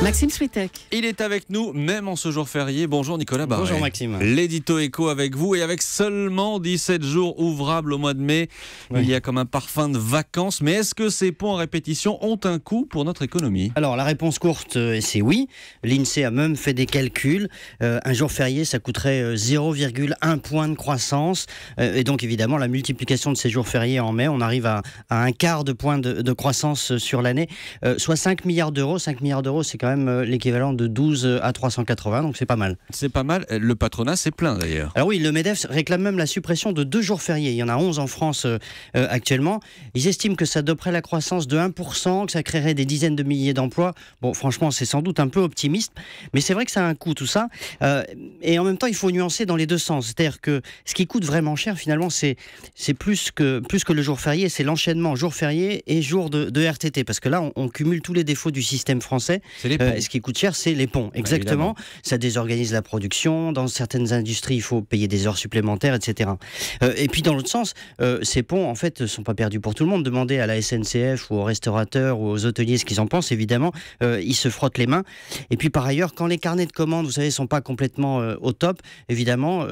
Maxime Switek. Il est avec nous, même en ce jour férié. Bonjour Nicolas Barret. Bonjour Maxime. L'édito éco avec vous et avec seulement 17 jours ouvrables au mois de mai. Oui. Il y a comme un parfum de vacances. Mais est-ce que ces ponts en répétition ont un coût pour notre économie ? Alors la réponse courte, c'est oui. L'INSEE a même fait des calculs. Un jour férié, ça coûterait 0,1 point de croissance. Et donc évidemment, la multiplication de ces jours fériés en mai, on arrive à un quart de point de croissance sur l'année. Soit 5 milliards d'euros. 5 milliards d'euros, c'est quand même l'équivalent de 12 à 380, donc c'est pas mal. C'est pas mal. Le patronat s'est plaint d'ailleurs. Alors oui, le MEDEF réclame même la suppression de 2 jours fériés. Il y en a 11 en France actuellement. Ils estiment que ça doperait la croissance de 1%, que ça créerait des dizaines de milliers d'emplois. Bon, franchement, c'est sans doute un peu optimiste, mais c'est vrai que ça a un coût tout ça. Et en même temps, il faut nuancer dans les deux sens. C'est-à-dire que ce qui coûte vraiment cher, finalement, c'est plus que le jour férié, c'est l'enchaînement jour férié et jour de RTT. Parce que là, on cumule tous les défauts du système français. C'est les ponts. Ce qui coûte cher, c'est les ponts. Exactement. Ça désorganise la production. Dans certaines industries, il faut payer des heures supplémentaires, etc. Et puis, dans l'autre sens, ces ponts, en fait, ne sont pas perdus pour tout le monde. Demandez à la SNCF ou aux restaurateurs ou aux hôteliers ce qu'ils en pensent, évidemment. Ils se frottent les mains. Et puis, par ailleurs, quand les carnets de commandes, vous savez, ne sont pas complètement au top, évidemment,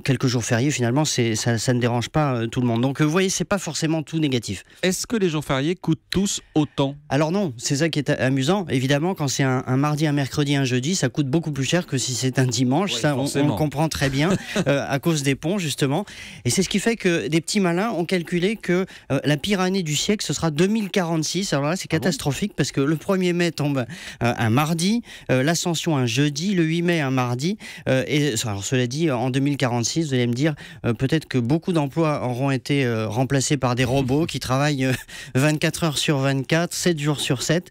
quelques jours fériés, finalement, ça ne dérange pas tout le monde. Donc, vous voyez, c'est pas forcément tout négatif. Est-ce que les jours fériés coûtent tous autant ? Alors non, c'est ça qui est amusant. Évidemment, quand c'est un mardi, un mercredi, un jeudi, ça coûte beaucoup plus cher que si c'est un dimanche. Oui, ça, on le comprend très bien à cause des ponts, justement. Et c'est ce qui fait que des petits malins ont calculé que la pire année du siècle, ce sera 2046. Alors là, c'est catastrophique parce que le 1er mai tombe un mardi, l'Ascension un jeudi, le 8 mai un mardi. Alors, cela dit, en 2046, vous allez me dire, peut-être que beaucoup d'emplois auront été remplacés par des robots qui travaillent 24 heures sur 24, 7 jours sur 7.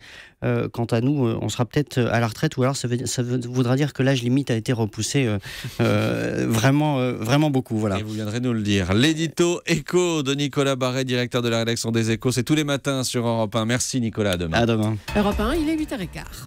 Quant à nous, on sera peut-être à la retraite, ou alors ça voudra dire que l'âge limite a été repoussé vraiment beaucoup. Voilà. Et vous viendrez nous le dire. L'édito éco de Nicolas Barret, directeur de la rédaction des Échos, c'est tous les matins sur Europe 1. Merci Nicolas, à demain. À demain. Europe 1, il est 8h15.